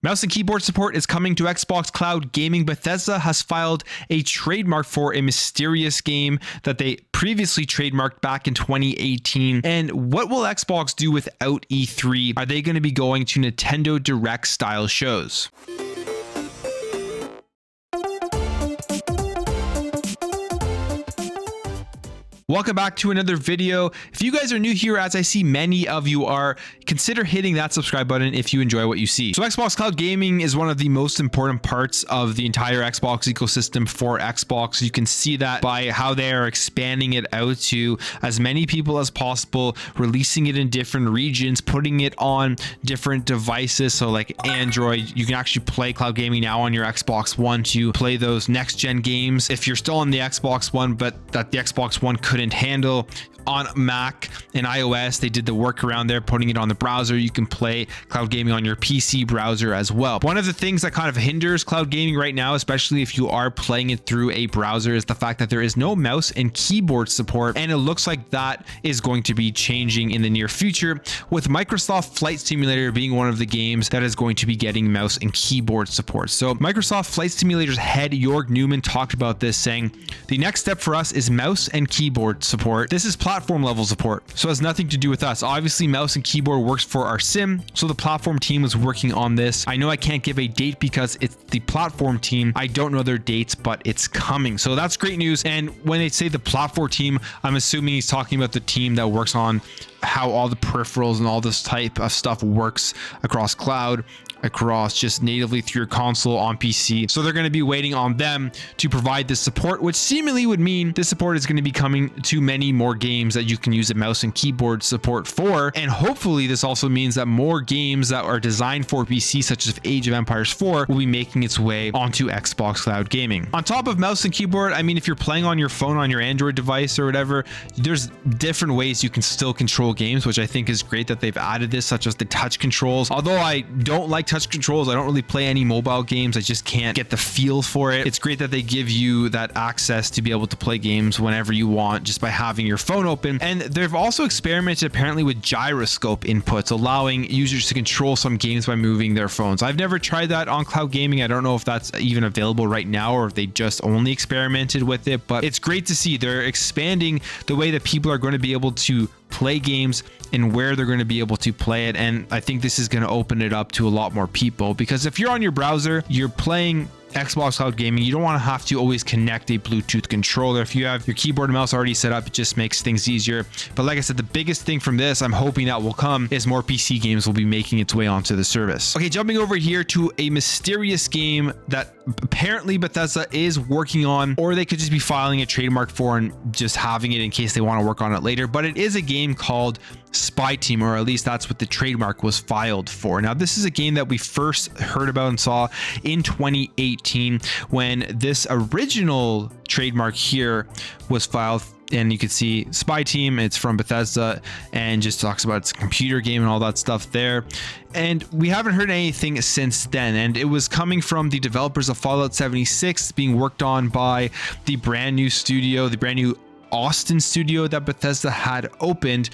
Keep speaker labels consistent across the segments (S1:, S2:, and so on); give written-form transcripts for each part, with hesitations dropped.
S1: Mouse and keyboard support is coming to Xbox Cloud Gaming. Bethesda has filed a trademark for a mysterious game that they previously trademarked back in 2018. And what will Xbox do without E3? Are they going to be going to Nintendo Direct style shows? Welcome back to another video. If you guys are new here, as I see many of you are, consider hitting that subscribe button if you enjoy what you see. So Xbox Cloud Gaming is one of the most important parts of the entire Xbox ecosystem for Xbox. You can see that by how they are expanding it out to as many people as possible, releasing it in different regions, putting it on different devices. So like Android, you can actually play Cloud Gaming now on your Xbox One to play those next gen games. If you're still on the Xbox One, but that the Xbox One couldn't handle on Mac and iOS, they did the workaround there, putting it on the browser. You can play cloud gaming on your PC browser as well. One of the things that kind of hinders cloud gaming right now, especially if you are playing it through a browser, is the fact that there is no mouse and keyboard support, and it looks like that is going to be changing in the near future, with Microsoft Flight Simulator being one of the games that is going to be getting mouse and keyboard support. So Microsoft Flight Simulator's head Jorg Newman talked about this, saying the next step for us is mouse and keyboard support. This is platform level support, so it has nothing to do with us. Obviously mouse and keyboard works for our sim, so the platform team was working on this. I know I can't give a date because it's the platform team. I don't know their dates, but it's coming, so that's great news. And when they say the platform team, I'm assuming he's talking about the team that works on how all the peripherals and all this type of stuff works across cloud, across just natively through your console on PC. So they're going to be waiting on them to provide this support, which seemingly would mean this support is going to be coming to many more games that you can use a mouse and keyboard support for. And hopefully this also means that more games that are designed for PC, such as Age of Empires 4, will be making its way onto Xbox Cloud Gaming. On top of mouse and keyboard, I mean, if you're playing on your phone, on your Android device or whatever, there's different ways you can still control games, which I think is great that they've added this, such as the touch controls. Although I don't like touch controls, I don't really play any mobile games. I just can't get the feel for it. It's great that they give you that access to be able to play games whenever you want just by having your phone open. And they've also experimented apparently with gyroscope inputs, allowing users to control some games by moving their phones. I've never tried that on cloud gaming. I don't know if that's even available right now or if they just only experimented with it, but it's great to see they're expanding the way that people are going to be able to play games and where they're going to be able to play it. And I think this is going to open it up to a lot more people, because if you're on your browser, you're playing Xbox Cloud Gaming, you don't want to have to always connect a Bluetooth controller. If you have your keyboard and mouse already set up, it just makes things easier. But like I said, the biggest thing from this, I'm hoping that will come, is more PC games will be making its way onto the service. Okay, jumping over here to a mysterious game that apparently Bethesda is working on, or they could just be filing a trademark for and just having it in case they want to work on it later. But it is a game called Spy Team, or at least that's what the trademark was filed for. Now, this is a game that we first heard about and saw in 2018 when this original trademark here was filed. And you can see Spy Team, it's from Bethesda, and just talks about its computer game and all that stuff there. And we haven't heard anything since then. And it was coming from the developers of Fallout 76, being worked on by the brand new studio, the brand new Austin studio that Bethesda had opened.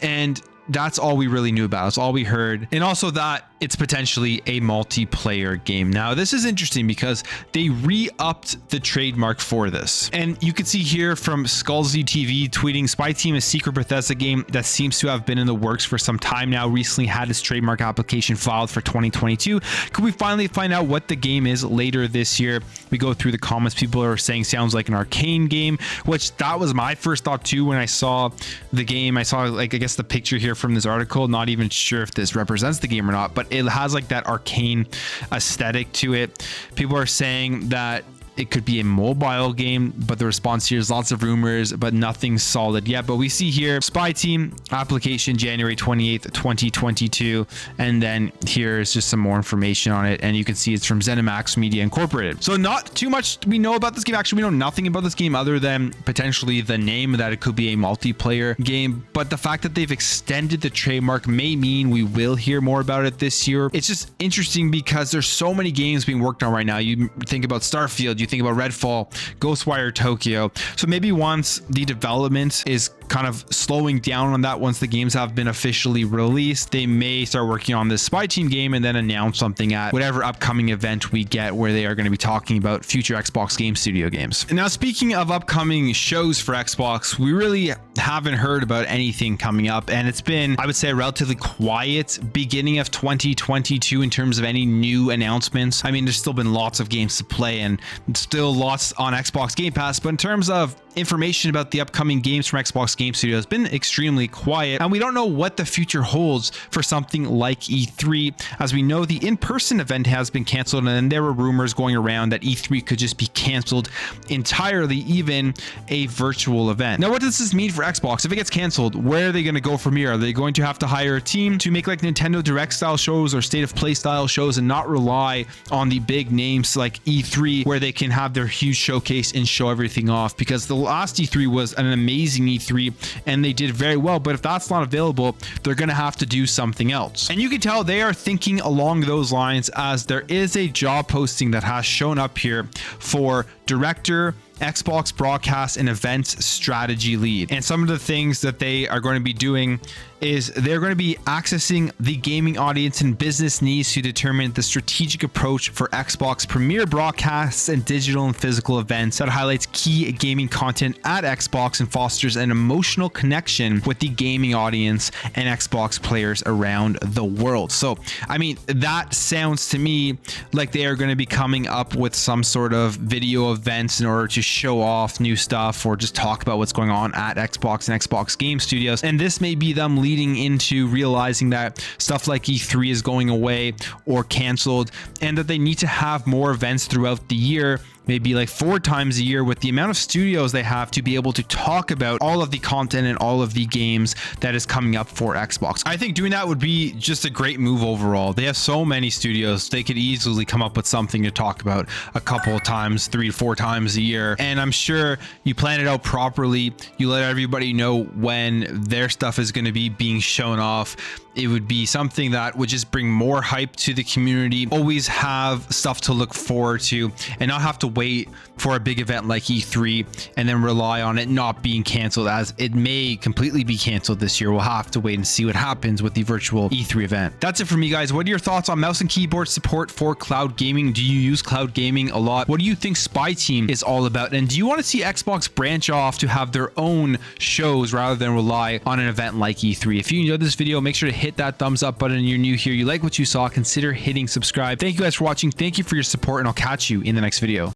S1: And that's all we really knew about. That's all we heard. And also that it's potentially a multiplayer game. Now, this is interesting because they re-upped the trademark for this. And you can see here from Skullsy TV tweeting, Spy Team, a secret Bethesda game that seems to have been in the works for some time now, recently had its trademark application filed for 2022. Could we finally find out what the game is later this year? We go through the comments. People are saying sounds like an Arcane game, which that was my first thought too when I saw the game. I saw, like, I guess the picture here from this article, not even sure if this represents the game or not, but it has like that Arcane aesthetic to it. People are saying that it could be a mobile game, but the response here is lots of rumors, but nothing solid yet. But we see here Spy Team application January 28th, 2022. And then here is just some more information on it. And you can see it's from ZeniMax Media Incorporated. So not too much we know about this game. Actually, we know nothing about this game other than potentially the name, that it could be a multiplayer game. But the fact that they've extended the trademark may mean we will hear more about it this year. It's just interesting because there's so many games being worked on right now. You think about Starfield, you think about Redfall, Ghostwire Tokyo. So maybe once the development is kind of slowing down on that once the games have been officially released. They may start working on this Spy Team game and then announce something at whatever upcoming event we get where they are going to be talking about future Xbox Game Studio games. And now, speaking of upcoming shows for Xbox, we really haven't heard about anything coming up, and it's been, I would say, a relatively quiet beginning of 2022 in terms of any new announcements. I mean, there's still been lots of games to play and still lots on Xbox Game Pass, but in terms of information about the upcoming games from Xbox Game Studio has been extremely quiet, and we don't know what the future holds for something like E3. As we know, the in-person event has been canceled, and then there were rumors going around that E3 could just be canceled entirely, even a virtual event. Now, what does this mean for Xbox? If it gets canceled, where are they going to go from here? Are they going to have to hire a team to make like Nintendo Direct style shows or State of Play style shows and not rely on the big names like E3, where they can have their huge showcase and show everything off? Because the last E3 was an amazing E3 and they did very well, but if that's not available, they're going to have to do something else. And you can tell they are thinking along those lines, as there is a job posting that has shown up here for director, Xbox broadcast and events strategy lead. And some of the things that they are going to be doing is they're going to be accessing the gaming audience and business needs to determine the strategic approach for Xbox premier broadcasts and digital and physical events that highlights key gaming content at Xbox and fosters an emotional connection with the gaming audience and Xbox players around the world. So, I mean, that sounds to me like they are going to be coming up with some sort of video events in order to show off new stuff or just talk about what's going on at Xbox and Xbox Game Studios. And this may be them leading into realizing that stuff like E3 is going away or canceled, and that they need to have more events throughout the year, maybe like 4 times a year, with the amount of studios they have to be able to talk about all of the content and all of the games that is coming up for Xbox. I think doing that would be just a great move overall. They have so many studios, they could easily come up with something to talk about a couple of times, 3 to 4 times a year. And I'm sure you plan it out properly, you let everybody know when their stuff is going to be being shown off. It would be something that would just bring more hype to the community, always have stuff to look forward to, and not have to wait for a big event like E3 and then rely on it not being canceled, as it may completely be canceled this year. We'll have to wait and see what happens with the virtual E3 event. That's it for me, guys. What are your thoughts on mouse and keyboard support for cloud gaming? Do you use cloud gaming a lot? What do you think Spy Team is all about? And do you want to see Xbox branch off to have their own shows rather than rely on an event like E3? If you enjoyed this video, make sure to hit that thumbs up button. You're new here, you like what you saw, consider hitting subscribe. Thank you guys for watching. Thank you for your support, and I'll catch you in the next video.